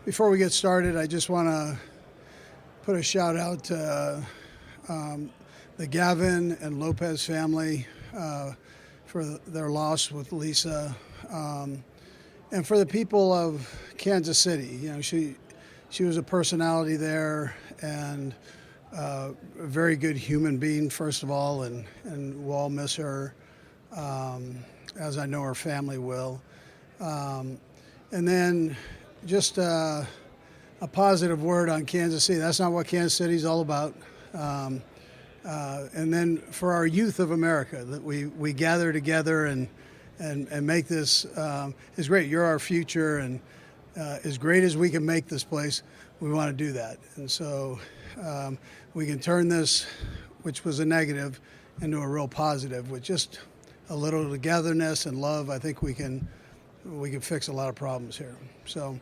Before we get started, I just want to put a shout out to the Gavin and Lopez family for their loss with Lisa, and for the people of Kansas City. You know, she was a personality there, and a very good human being, first of all, and we'll all miss her, as I know her family will. And then just a positive word on Kansas City. That's not what Kansas City is all about. And then for our youth of America, that we gather together and make this is great. You're our future, and as great as we can make this place, we want to do that. And so we can turn this, which was a negative, into a real positive with just a little togetherness and love. I think we can fix a lot of problems here. So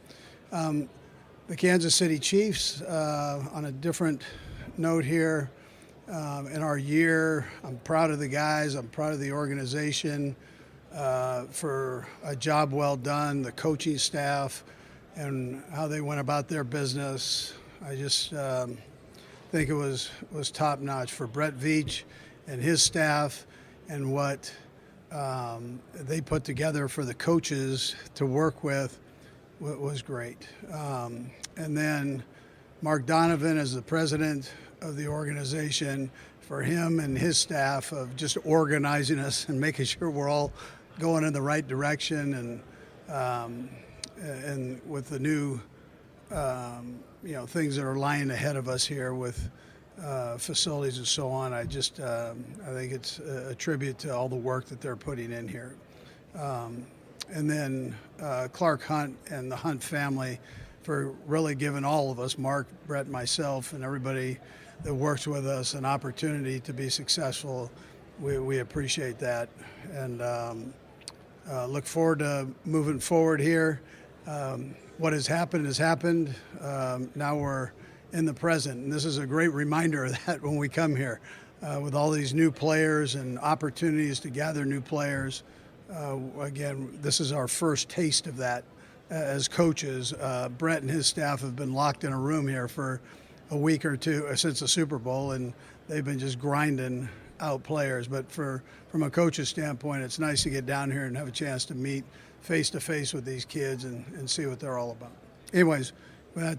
the Kansas City Chiefs, on a different note here, in our year, I'm proud of the guys. I'm proud of the organization for a job well done, the coaching staff, and how they went about their business. I just think it was top notch for Brett Veach and his staff, and what they put together for the coaches to work with was great. And then Mark Donovan, as the president of the organization, for him and his staff of just organizing us and making sure we're all going in the right direction, and with the new things that are lying ahead of us here with facilities and so on. I think it's a tribute to all the work that they're putting in here. And then Clark Hunt and the Hunt family for really giving all of us, Mark, Brett, myself, and everybody that works with us, an opportunity to be successful. We appreciate that, and look forward to moving forward here. What has happened has happened. Now we're in the present, and this is a great reminder of that when we come here with all these new players and opportunities to gather new players. Again, this is our first taste of that as coaches. Brett and his staff have been locked in a room here for a week or two since the Super Bowl, and they've been just grinding out players. But from a coach's standpoint, it's nice to get down here and have a chance to meet face-to-face with these kids and see what they're all about. Anyways,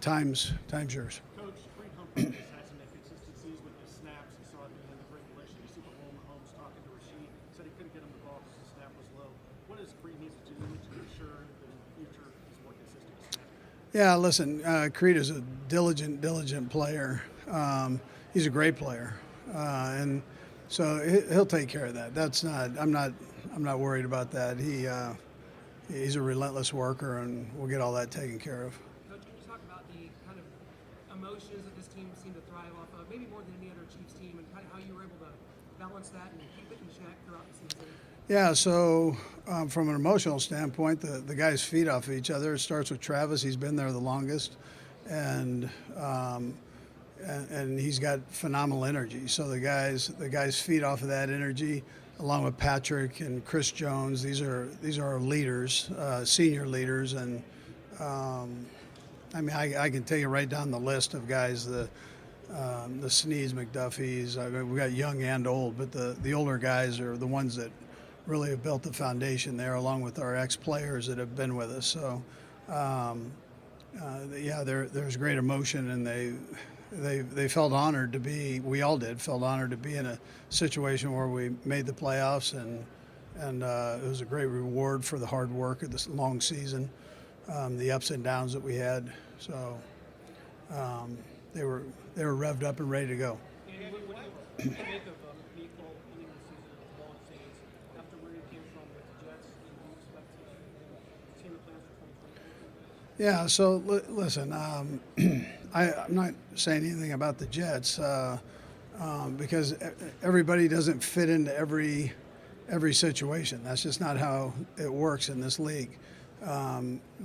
time's yours. Coach, Clyde has had some inconsistencies with his snaps. He saw it in the regulation. You see Mahomes talking to Rashee, said he couldn't get him the ball because the snap was low. What does Clyde need to do to ensure that in the future he's more consistent with snapping? Yeah, listen, Creed is a diligent player. He's a great player, and so he'll take care of that. I'm not worried about that. He's a relentless worker, and we'll get all that taken care of. Coach, can you talk about the kind of emotions that this team seemed to thrive off of, maybe more than any other Chiefs team, and kind of how you were able to balance that and keep it in check throughout the season? Yeah, so from an emotional standpoint, the guys feed off of each other. It starts with Travis. He's been there the longest, and he's got phenomenal energy. So the guys feed off of that energy, along with Patrick and Chris Jones. These are our leaders, senior leaders, and I can take you right down the list of guys. The Sneeds, McDuffies. We've got young and old, but the older guys are the ones that really have built the foundation there, along with our ex-players that have been with us. So, there's great emotion, and they felt honored to be. We all felt honored to be in a situation where we made the playoffs, and it was a great reward for the hard work of this long season, the ups and downs that we had. So, they were revved up and ready to go. Yeah, so listen, I'm not saying anything about the Jets because everybody doesn't fit into every situation. That's just not how it works in this league.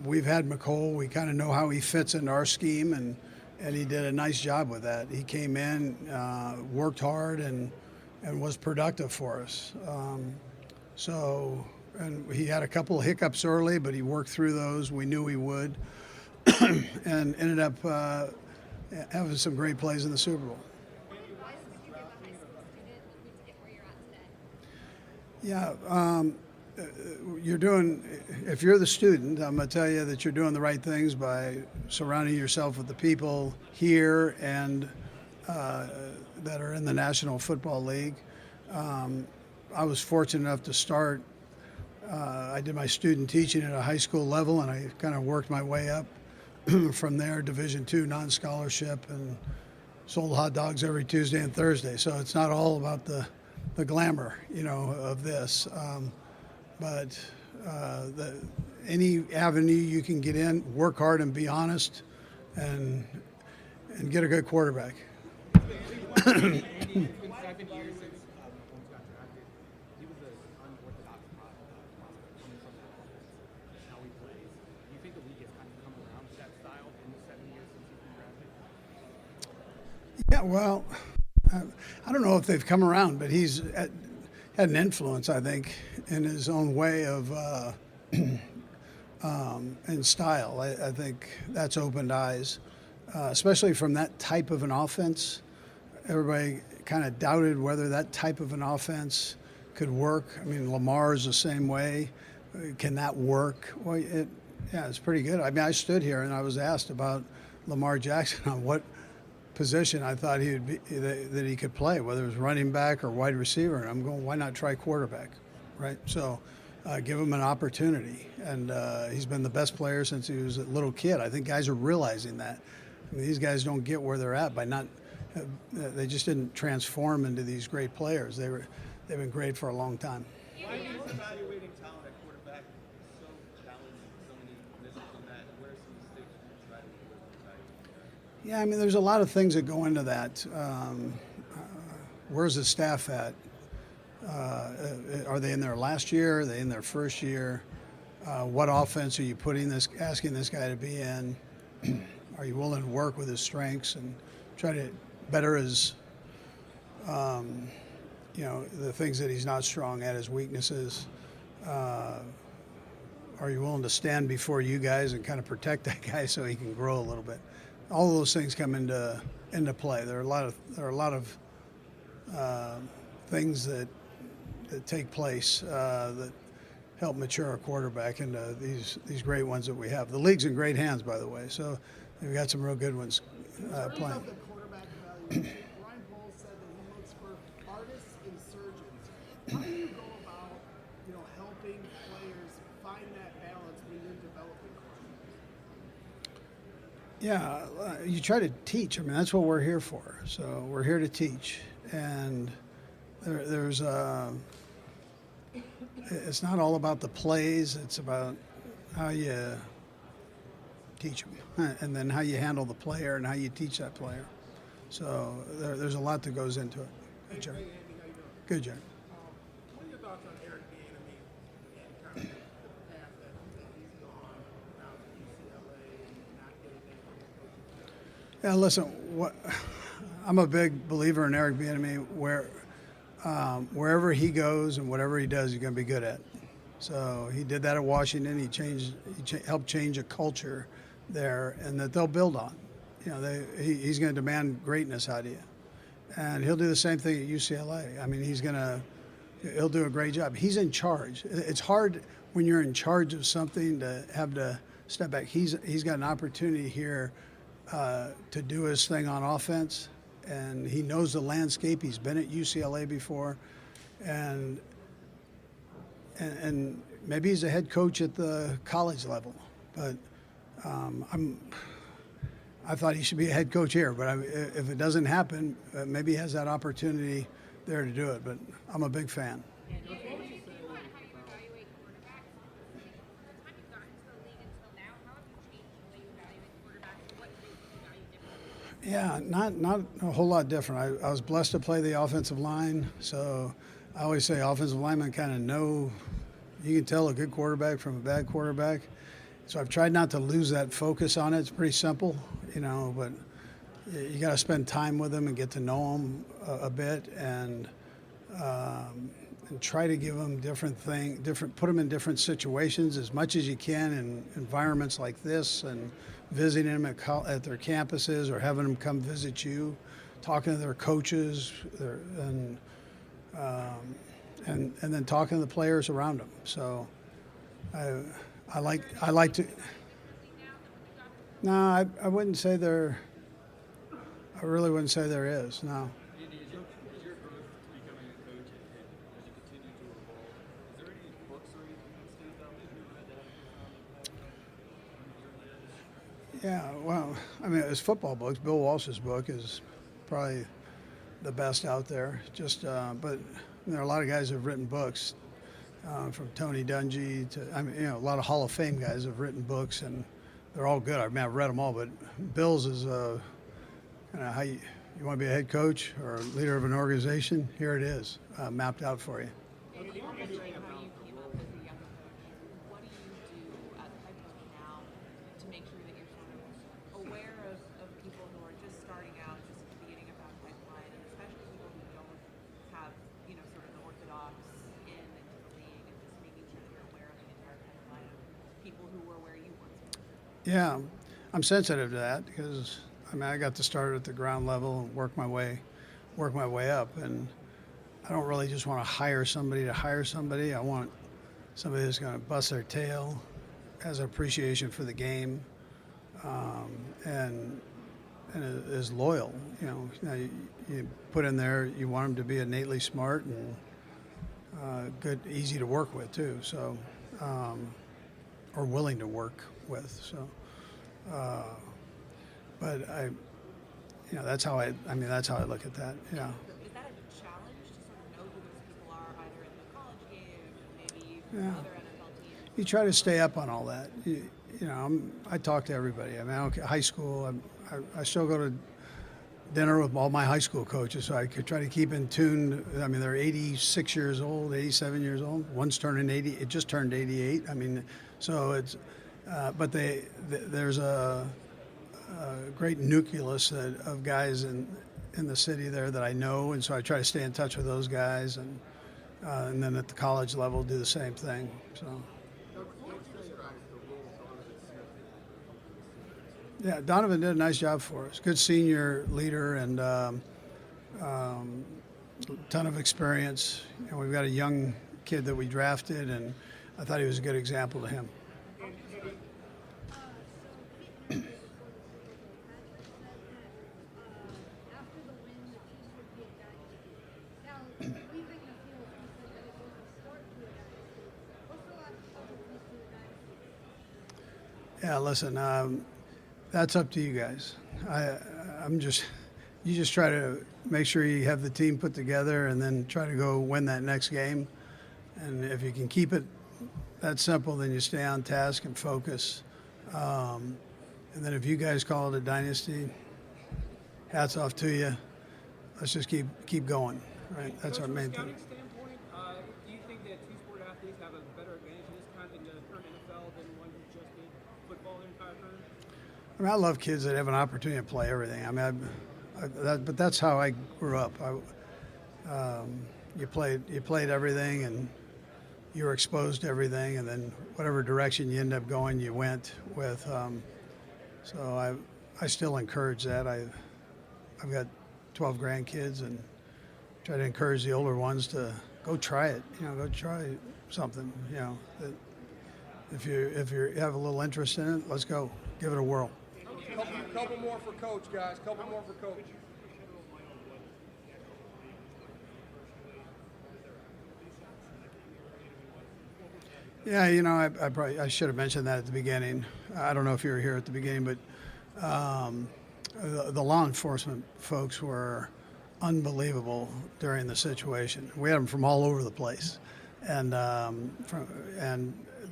We've had McCole. We kind of know how he fits into our scheme, and he did a nice job with that. He came in, worked hard, and was productive for us. And he had a couple of hiccups early, but he worked through those. We knew he would. and ended up having some great plays in the Super Bowl. Why would you give a high school student looking to get where you're at today? Yeah, you're doing, if you're the student, I'm going to tell you that you're doing the right things by surrounding yourself with the people here and that are in the National Football League. I was fortunate enough to start, I did my student teaching at a high school level, and I kind of worked my way up from there, Division II non-scholarship, and sold hot dogs every Tuesday and Thursday. So it's not all about the glamour, of this. But any avenue you can get in, work hard and be honest, and get a good quarterback. It's been 7 years since Mahomes got drafted. He was an unorthodox prospect coming from that offense. How he plays. Do you think the league has kind of come around to that style in the 7 years since he's been drafted? Yeah, well, I don't know if they've come around, but he's had an influence, I think, in his own way of and style. I think that's opened eyes, especially from that type of an offense. Everybody kind of doubted whether that type of an offense could work. I mean, Lamar's the same way. Can that work? Well, it's pretty good. I mean, I stood here and I was asked about Lamar Jackson on what position I thought he would be, that he could play, whether it was running back or wide receiver. And I'm going, why not try quarterback, right? So give him an opportunity. And he's been the best player since he was a little kid. I think guys are realizing that. I mean, these guys don't get where they're at by not. They just didn't transform into these great players. They've been great for a long time. Why is evaluating talent at quarterback so challenging? So many misses on that. Where are some mistakes you try to evaluate? Yeah, I mean, there's a lot of things that go into that. Where's the staff at? Are they in their last year? Are they in their first year? What offense are you asking this guy to be in? Are you willing to work with his strengths and try to better his, the things that he's not strong at, his weaknesses? Are you willing to stand before you guys and kind of protect that guy so he can grow a little bit? All of those things come into play. There are a lot of things that take place that help mature a quarterback into these great ones that we have. The league's in great hands, by the way. So we've got some real good ones playing. Of the quarterback evaluation, Ryan Poles said that he looks for artists and surgeons. How do you go about, helping players find that balance when you're developing quarterbacks? Yeah, you try to teach. I mean, that's what we're here for. So we're here to teach, and there's it's not all about the plays. It's about how you teach them, and then how you handle the player and how you teach that player. So there's a lot that goes into it. Good, Jerick. Hey, Andy, how you doing? Good, Jerick. What are your thoughts on Eric Bieniemy and kind of the path that he's gone now to UCLA and not getting that? Yeah, listen. I'm a big believer in Eric Bieniemy. Wherever he goes and whatever he does, he's going to be good at. So he did that at Washington. He helped change a culture there, and that they'll build on. He's going to demand greatness out of you, and he'll do the same thing at UCLA. I mean, he'll do a great job. He's in charge. It's hard when you're in charge of something to have to step back. He's got an opportunity here to do his thing on offense, and he knows the landscape. He's been at UCLA before, and maybe he's a head coach at the college level, but I thought he should be a head coach here. But if it doesn't happen, maybe he has that opportunity there to do it. But I'm a big fan. How you evaluate quarterbacks? From the time you got into the league until now, how have you changed the way you evaluate quarterbacks? What do you value differently? Yeah, not a whole lot different. I was blessed to play the offensive line, so I always say offensive linemen kind of know. You can tell a good quarterback from a bad quarterback. So I've tried not to lose that focus on it. It's pretty simple, but you got to spend time with them and get to know them a bit, and try to give them put them in different situations as much as you can in environments like this, and visiting them at their campuses or having them come visit you, talking to their coaches, and then talking to the players around them. So I like to. No, I wouldn't say there. I really wouldn't say there is. No. Andy, as your growth becoming a coach and as you continue to evolve, is there any books or anything that stands out that you read that Yeah, well, I mean, as football books, Bill Walsh's book is probably the best out there. But there are a lot of guys who have written books, from Tony Dungy to, a lot of Hall of Fame guys have written books, and they're all good. I mean, I've read them all, but Bill's is kind of how you want to be a head coach or a leader of an organization. Here it is, mapped out for you. How you came up as a younger coach, what do you do as a head coach now to make sure that you're sort of aware of people who are just starting out, just at the beginning of that pipeline, and especially people who don't have, sort of the orthodox in into the league, and just making sure that you're aware of the entire pipeline of people who were where you once were? Yeah, I'm sensitive to that because I got to start at the ground level and work my way up, and I don't really just want to hire somebody to hire somebody. I want somebody that's going to bust their tail, has an appreciation for the game, and is loyal. Now you put in there, you want them to be innately smart and good, easy to work with too. So, or willing to work with. So, but that's how I look at that. Yeah. Is that a challenge to sort of know who those people are, either in the college game or maybe Yeah. other NFL teams? You try to stay up on all that. I talk to everybody. I don't care, high school. I still go to dinner with all my high school coaches, so I could try to keep in tune. I mean, they're 86 years old, 87 years old. One's turning 80. It just turned 88. I mean, so it's. But there's a great nucleus of guys in the city there that I know, and so I try to stay in touch with those guys, and then at the college level do the same thing. So. Yeah, Donovan did a nice job for us. Good senior leader and ton of experience. We've got a young kid that we drafted, and I thought he was a good example to him. Yeah, listen, that's up to you guys. You just try to make sure you have the team put together and then try to go win that next game. And if you can keep it that simple, then you stay on task and focus. And then if you guys call it a dynasty, hats off to you. Let's just keep going, right? That's our main thing. Standpoint, do you think that two-sport athletes have a better advantage in this kind in the current NFL than one who just did football their entire career? I love kids that have an opportunity to play everything. But that's how I grew up. You played everything, and you were exposed to everything, and then whatever direction you end up going, you went with. So I still encourage that. I've got 12 grandkids, and try to encourage the older ones to go try it. Go try something. That if you have a little interest in it, let's go. Give it a whirl. Couple more for Coach, guys. Couple more for Coach. Yeah, I should have mentioned that at the beginning. I don't know if you were here at the beginning, but the law enforcement folks were unbelievable during the situation. We had them from all over the place, and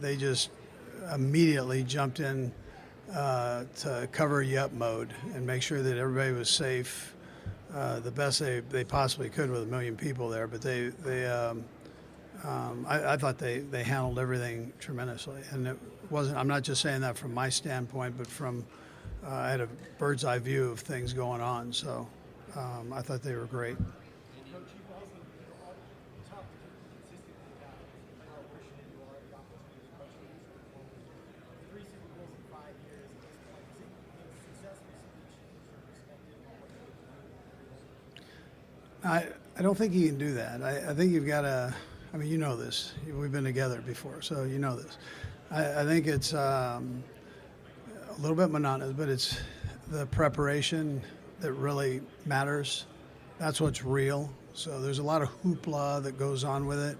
they just immediately jumped in to cover you up mode and make sure that everybody was safe, the best they possibly could with 1 million people there. But I thought they handled everything tremendously, and it wasn't. I'm not just saying that from my standpoint, but from I had a bird's eye view of things going on. So I thought they were great. Coach, you've also talked I don't think you can do that. I think you've got to. I mean, you know this. We've been together before, so you know this. I think it's a little bit monotonous, but it's the preparation that really matters. That's what's real. So there's a lot of hoopla that goes on with it,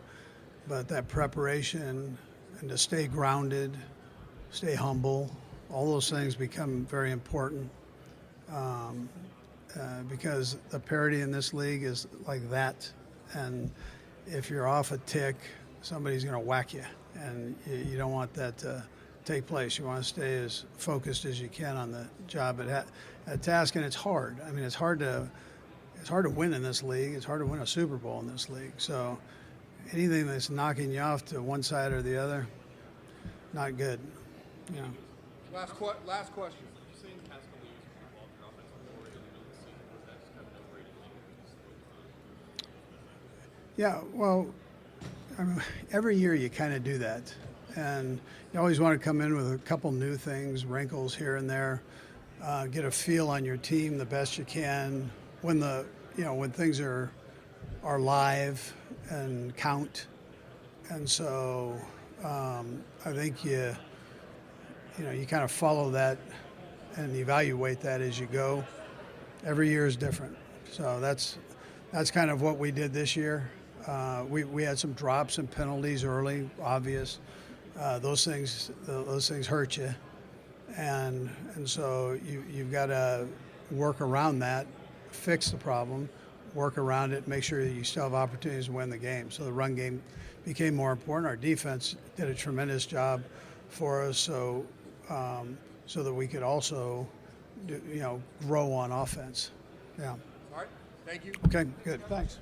but that preparation and to stay grounded, stay humble, all those things become very important because the parity in this league is like that. And if you're off a tick, somebody's going to whack you, and you don't want that to take place. You want to stay as focused as you can on the job at task, and it's hard. I mean, it's hard to win in this league. It's hard to win a Super Bowl in this league. So anything that's knocking you off to one side or the other, not good. You know. Last question. Yeah, well, I mean, every year you kind of do that, and you always want to come in with a couple new things, wrinkles here and there, get a feel on your team the best you can when when things are live and count, and so I think you kind of follow that and evaluate that as you go. Every year is different, so that's kind of what we did this year. We had some drops and penalties early, obvious. Those things hurt you, and so you've got to work around that, fix the problem, work around it, make sure that you still have opportunities to win the game. So the run game became more important. Our defense did a tremendous job for us, so that we could also grow on offense. Yeah. All right. Thank you. Okay. Good. Thanks.